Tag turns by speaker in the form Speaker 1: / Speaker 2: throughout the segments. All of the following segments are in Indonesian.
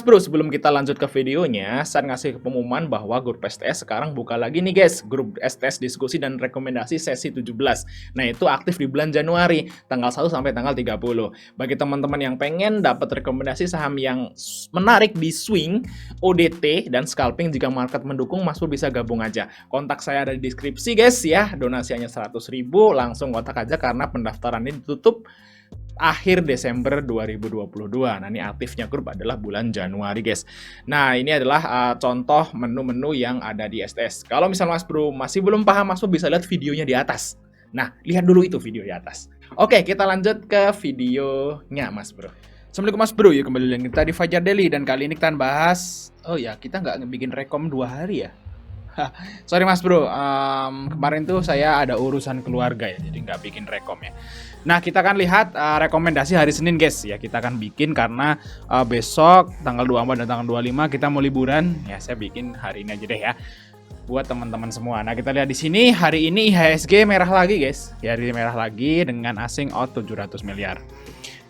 Speaker 1: Mas Bro, sebelum kita lanjut ke videonya, saya ngasih pengumuman bahwa grup STS sekarang buka lagi nih guys, grup STS diskusi dan rekomendasi sesi 17. Nah, itu aktif di bulan Januari, tanggal 1 sampai tanggal 30. Bagi teman-teman yang pengen dapat rekomendasi saham yang menarik di swing, ODT, dan scalping jika market mendukung, Mas Bro bisa gabung aja. Kontak saya ada di deskripsi guys ya, donasi hanya 100.000, langsung kontak aja karena pendaftaran ini ditutup akhir Desember 2022. Nah, ini aktifnya grup adalah bulan Januari, guys. Nah, ini adalah contoh menu-menu yang ada di STS. Kalau misal Mas Bro masih belum paham, Mas Bro bisa lihat videonya di atas. Nah, lihat dulu itu video di atas. Oke, kita lanjut ke videonya, Mas Bro. Assalamualaikum Mas Bro, ya kembali lagi kita di Fajar Daily, dan kali ini kita bahas, oh ya, kita nggak bikin rekom 2 hari ya. Sorry Mas Bro, kemarin tuh saya ada urusan keluarga ya, jadi nggak bikin rekom ya. Nah, kita akan lihat rekomendasi hari Senin guys ya, kita akan bikin karena besok tanggal 24 dan tanggal 25 kita mau liburan ya, saya bikin hari ini aja deh ya buat teman-teman semua. Nah, kita lihat di sini hari ini IHSG merah lagi guys ya, hari merah lagi dengan asing out 700 miliar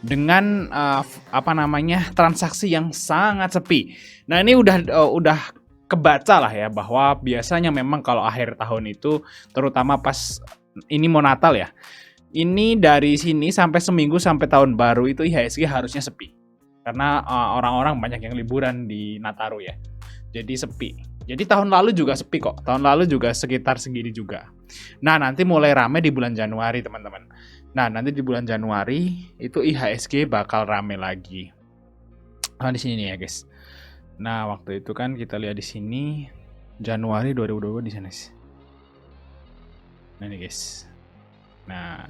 Speaker 1: dengan transaksi yang sangat sepi. Nah, ini udah kebaca lah ya, bahwa biasanya memang kalau akhir tahun itu terutama pas ini mau Natal ya, ini dari sini sampai seminggu sampai tahun baru itu IHSG harusnya sepi karena orang-orang banyak yang liburan di Nataru ya, jadi sepi. Jadi tahun lalu juga sepi kok, tahun lalu juga sekitar segini juga. Nah, nanti mulai rame di bulan Januari teman-teman. Nah, nanti di bulan Januari itu IHSG bakal rame lagi. Nah, di sini nih ya guys. Nah, waktu itu kan kita lihat di sini Januari 2022 di sana sih. Nah, ini guys. Nah,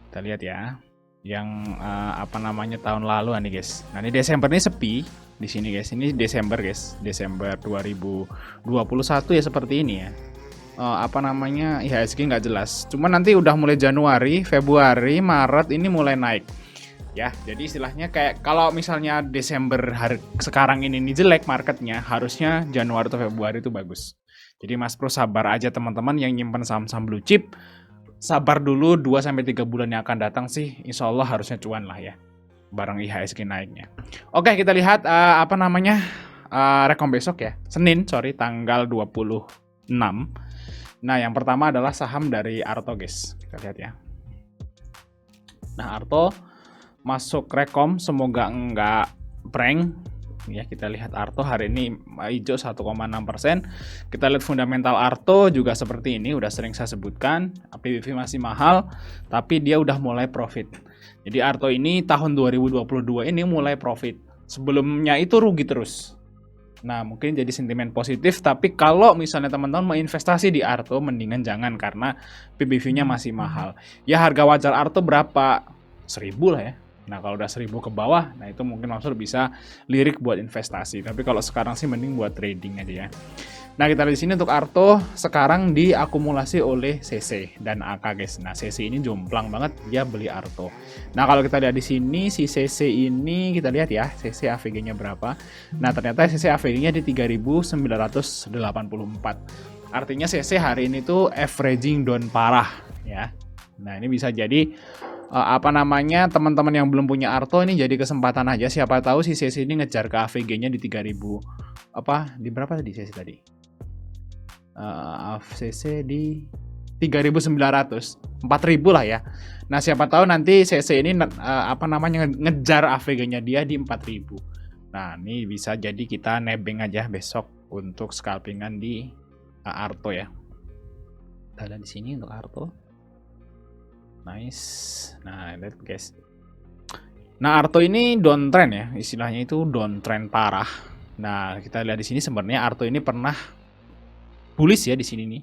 Speaker 1: kita lihat ya, yang tahun lalu nih guys. Nah, ini Desember ini sepi di sini guys. Ini Desember guys, Desember 2021 ya, seperti ini ya. IHSG nggak jelas. Cuma nanti udah mulai Januari, Februari, Maret ini mulai naik. Ya, jadi istilahnya kayak kalau misalnya Desember sekarang ini jelek marketnya, harusnya Januari atau Februari itu bagus. Jadi Mas Bro sabar aja teman-teman yang nyimpen saham-saham blue chip. Sabar dulu 2-3 bulan yang akan datang sih, insya Allah harusnya cuan lah ya, bareng IHSG naiknya. Oke, kita lihat rekom besok ya, Senin, tanggal 26. Nah, yang pertama adalah saham dari Arto guys, kita lihat ya. Nah, Arto masuk rekom, semoga enggak prank ya. Kita lihat Arto hari ini hijau 1,6%. Kita lihat fundamental Arto juga seperti ini, udah sering saya sebutkan, PBV masih mahal tapi dia udah mulai profit. Jadi Arto ini tahun 2022 ini mulai profit, sebelumnya itu rugi terus. Nah, mungkin jadi sentimen positif, tapi kalau misalnya teman-teman mau investasi di Arto mendingan jangan karena PBV-nya masih mahal. Ya, harga wajar Arto berapa? 1.000 lah ya. Nah, kalau udah 1.000 ke bawah, nah itu mungkin maksud bisa lirik buat investasi. Tapi kalau sekarang sih mending buat trading aja ya. Nah, kita lihat di sini untuk Arto sekarang diakumulasi oleh CC dan AK guys. Nah, CC ini jomplang banget dia beli Arto. Nah, kalau kita lihat di sini si CC ini, kita lihat ya, CC AVG-nya berapa. Nah, ternyata CC AVG-nya di 3.984. Artinya CC hari ini tuh averaging down parah ya. Nah, ini bisa jadi teman-teman yang belum punya Arto ini jadi kesempatan aja, siapa tahu si CC ini ngejar ke AVG-nya di 3.000 di berapa tadi CC tadi? CC di 3.900, 4.000 lah ya. Nah, siapa tahu nanti CC ini ngejar AVG-nya dia di 4.000. Nah, ini bisa jadi kita nebeng aja besok untuk scalpingan di Arto ya. Kita lihat di sini untuk Arto. Nice. Nah, lihat guys. Nah, Arto ini downtrend ya, istilahnya itu downtrend parah. Nah, kita lihat di sini sebenarnya Arto ini pernah bullish ya di sini nih.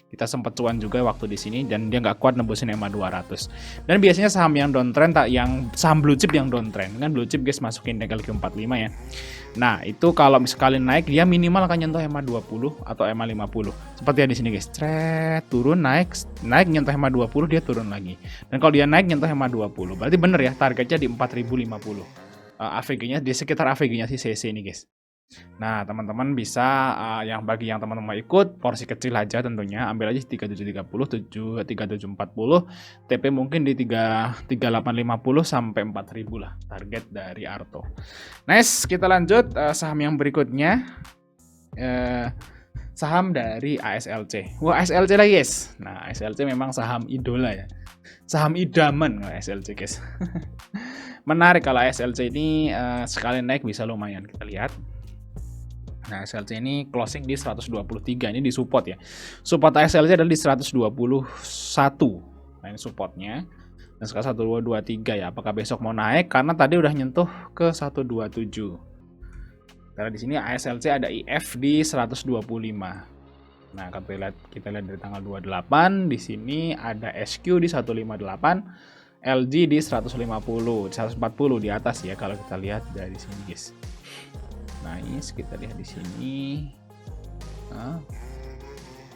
Speaker 1: Kita sempat cuan juga waktu di sini dan dia nggak kuat nembusin EMA 200. Dan biasanya saham yang downtrend yang saham blue chip yang downtrend kan, blue chip guys masukin indeks Q45 ya. Nah, itu kalau sekali naik dia minimal akan nyentuh EMA 20 atau EMA 50. Seperti yang di sini guys. Turun naik nyentuh EMA 20 dia turun lagi. Dan kalau dia naik nyentuh EMA 20, berarti bener ya targetnya di 4050. AVG-nya di sekitar AVG-nya si CC ini guys. Nah, teman-teman bisa bagi yang teman-teman ikut porsi kecil aja tentunya, ambil aja 3730, 3740, TP mungkin di 3850 sampai 4000 lah target dari Arto. Nice, kita lanjut saham yang berikutnya. Saham dari ASLC. Wah, ASLC lagi, guys. Nah, ASLC memang saham idola ya. Saham idaman ASLC, guys. Menarik kalau ASLC ini sekali naik bisa lumayan, kita lihat. Nah, ASLC ini closing di 123, ini di support ya. Support ASLC adalah di 121. Nah, ini supportnya. Dan sekarang 1223 ya. Apakah besok mau naik? Karena tadi udah nyentuh ke 127. Karena di sini ASLC ada IF di 125. Nah, kita lihat dari tanggal 28, di sini ada SQ di 158, LG di 150, 140 di atas ya kalau kita lihat dari sini, guys. Nah, ini kita lihat di sini.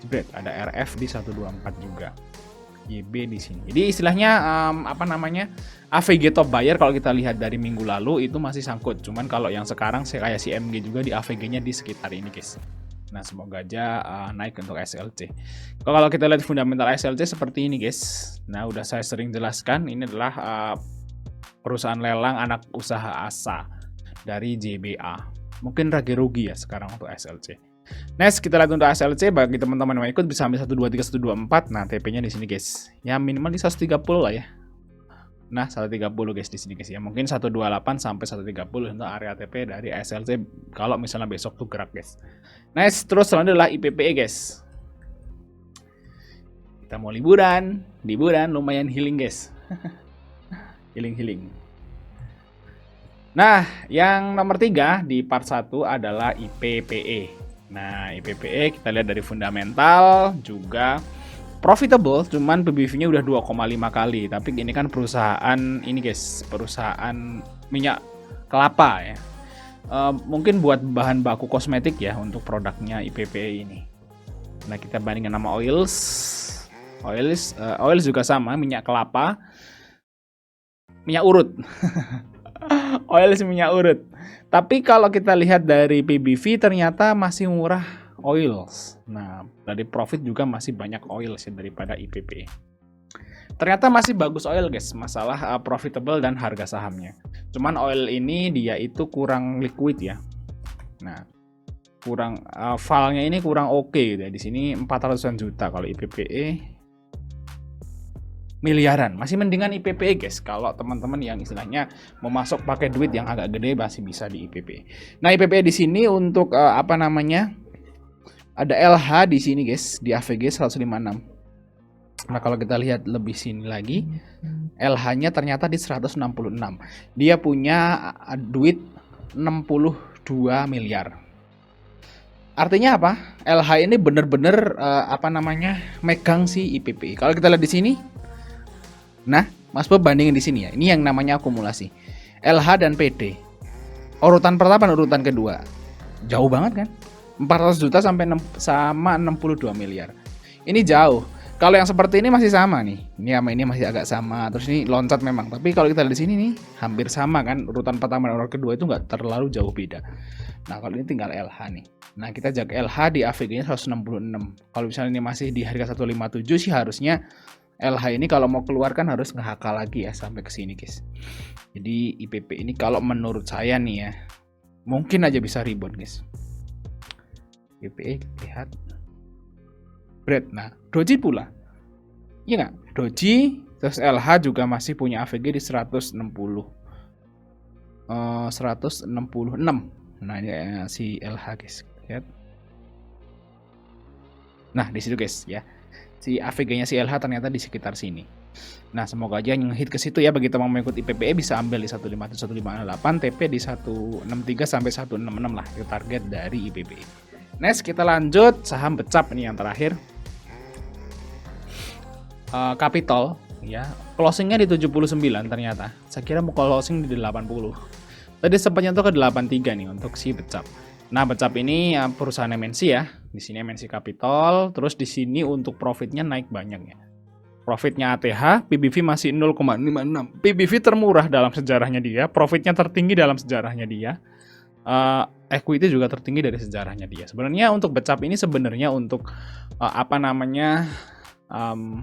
Speaker 1: Jebret, ada RF di 124 juga. YB di sini. Jadi istilahnya AVG top buyer kalau kita lihat dari minggu lalu itu masih sangkut. Cuman kalau yang sekarang kayak CMG juga di AVG-nya di sekitar ini, guys. Nah, semoga aja naik untuk SLC. Kalau kita lihat fundamental SLC seperti ini, guys. Nah, udah saya sering jelaskan, ini adalah perusahaan lelang anak usaha ASA dari JBA. Mungkin rugi ya sekarang untuk SLC. Next, kita lihat untuk SLC. Bagi teman-teman yang mau ikut bisa ambil 123, 124. Nah, TP-nya di sini, guys. Ya minimal di 130 lah ya. Nah, 130 guys di sini, guys ya. Mungkin 128 sampai 130 untuk area TP dari SLC kalau misalnya besok tuh gerak, guys. Next, terus selanjutnya adalah IPPE, guys. Kita mau liburan lumayan healing, guys. healing. Nah, yang nomor 3 di part 1 adalah IPPE. Nah, IPPE kita lihat dari fundamental juga profitable, cuman PBV-nya udah 2,5 kali. Tapi ini kan perusahaan ini, guys, perusahaan minyak kelapa ya. Mungkin buat bahan baku kosmetik ya untuk produknya IPPE ini. Nah, kita bandingkan sama oils juga sama, minyak kelapa, minyak urut. Oils minyak urut. Tapi kalau kita lihat dari PBV ternyata masih murah oils. Nah, dari profit juga masih banyak oils ya daripada IPP. Ternyata masih bagus oil, guys. Masalah profitable dan harga sahamnya. Cuman oil ini dia itu kurang liquid ya. Nah, kurang valnya ini kurang oke gitu ya. Di sini 400-an juta kalau IPPE miliaran. Masih mendingan IPPE, guys. Kalau teman-teman yang istilahnya mau masuk pakai duit yang agak gede masih bisa di IPPE. Nah, IPPE di sini untuk ada LH di sini, guys, di AVG 156. Nah, kalau kita lihat lebih sini lagi, LH-nya ternyata di 166. Dia punya duit 62 miliar. Artinya apa? LH ini bener-bener megang si IPPE. Kalau kita lihat di sini, nah, Mas Bob bandingin di sini ya. Ini yang namanya akumulasi. LH dan PD. Urutan pertama dan urutan kedua. Jauh banget kan? 400 juta sama 62 miliar. Ini jauh. Kalau yang seperti ini masih sama nih. Ini sama ini masih agak sama. Terus ini loncat memang. Tapi kalau kita lihat di sini nih, hampir sama kan. Urutan pertama dan urutan kedua itu nggak terlalu jauh beda. Nah, kalau ini tinggal LH nih. Nah, kita jaga LH di AVG-nya 166. Kalau misalnya ini masih di harga 157 sih harusnya LH ini kalau mau keluar kan harus nge-HK lagi ya sampai ke sini, guys. Jadi IPP ini kalau menurut saya nih ya, mungkin aja bisa rebound, guys. IPP lihat. Nah, Doji pula. Iya nggak? Doji, terus LH juga masih punya AVG di 160. 166. Nah, ini si LH, guys. Lihat. Nah, di situ, guys, ya. Si AVG-nya si LH ternyata di sekitar sini. Nah, semoga aja yang hit ke situ ya. Bagi teman mengikut IPPE bisa ambil di 157, 158, TP di 163 sampai 166 lah. Itu target dari IPPE. Next, kita lanjut saham Becap ini yang terakhir. Capital ya, closingnya di 79 ternyata. Saya kira mau closing di 80. Tadi sempat nyentuh ke 83 nih untuk si Becap. Nah, Becap ini perusahaan MNC ya. Di sini MNC Capital, terus di sini untuk profitnya naik banyak ya. Profitnya ATH, PBV masih 0,56. PBV termurah dalam sejarahnya dia, profitnya tertinggi dalam sejarahnya dia.
Speaker 2: equity juga tertinggi dari sejarahnya dia. Sebenarnya untuk Becap ini sebenarnya untuk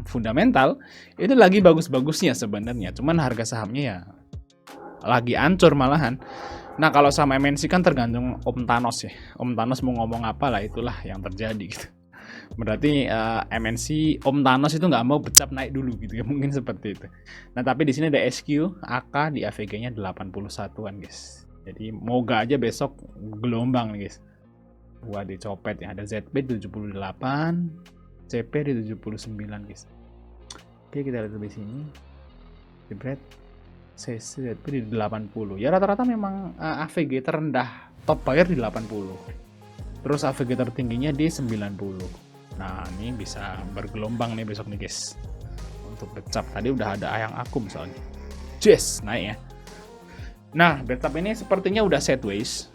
Speaker 2: fundamental itu lagi bagus-bagusnya sebenarnya. Cuman harga sahamnya ya lagi ancur malahan. Nah kalau sama MNC kan tergantung Om Thanos ya. Om Thanos mau ngomong apa lah itulah yang terjadi gitu. Berarti MNC Om Thanos itu nggak mau Becap naik dulu gitu ya, mungkin seperti itu. Nah tapi di sini ada SQ, AK di AVG-nya 81-an guys. Jadi moga aja besok gelombang nih guys. Gua dicopet ya, ada ZP di 78, CP di 79 guys. Oke kita lihat di sini. Jebret. ZP di 80. Ya rata-rata memang AVG terendah top buyer di 80. Terus AVG tertingginya di 90. Nah, ini bisa bergelombang nih besok nih guys. Untuk Becap tadi udah ada Ayang Aku misalnya. Yes, naik ya. Nah, Becap ini sepertinya udah sideways.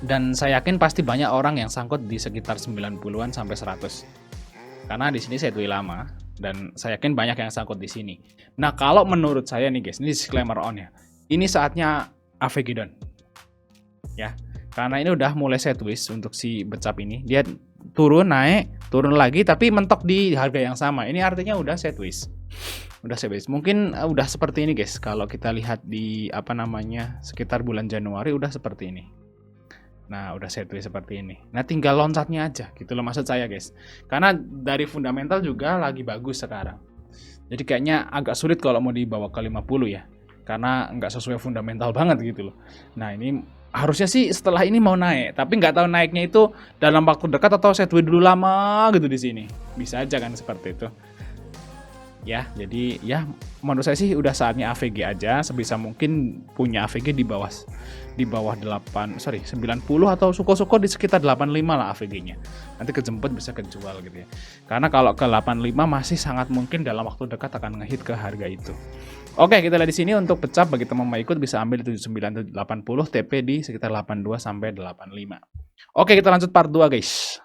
Speaker 2: Dan saya yakin pasti banyak orang yang sangkut di sekitar 90-an sampai 100. Karena di sini sideways lama dan saya yakin banyak yang sangkut di sini. Nah, kalau menurut saya nih guys, ini disclaimer on ya. Ini saatnya AVG down. Ya. Karena ini udah mulai sideways untuk si Becap ini. Dia turun, naik, turun lagi tapi mentok di harga yang sama. Ini artinya udah sideways. Udah sideways. Mungkin udah seperti ini guys. Kalau kita lihat di sekitar bulan Januari udah seperti ini. Nah, udah sideways seperti ini. Nah, tinggal loncatnya aja gitu loh maksud saya guys. Karena dari fundamental juga lagi bagus sekarang. Jadi kayaknya agak sulit kalau mau dibawa ke 50 ya. Karena nggak sesuai fundamental banget gitu loh. Nah, ini harusnya sih setelah ini mau naik, tapi nggak tahu naiknya itu dalam waktu dekat atau sideways dulu lama gitu di sini. Bisa aja kan seperti itu. Ya, jadi ya menurut saya sih udah saatnya AVG aja, sebisa mungkin punya AVG di bawah 90 atau suko-suko di sekitar 85 lah AVG-nya. Nanti kejemput bisa kejual gitu ya. Karena kalau ke 85 masih sangat mungkin dalam waktu dekat akan ngehit ke harga itu. Oke, kita lihat di sini untuk Becap bagi teman mau ikut bisa ambil 79 80 TP di sekitar 82 sampai 85. Oke, kita lanjut part 2 guys.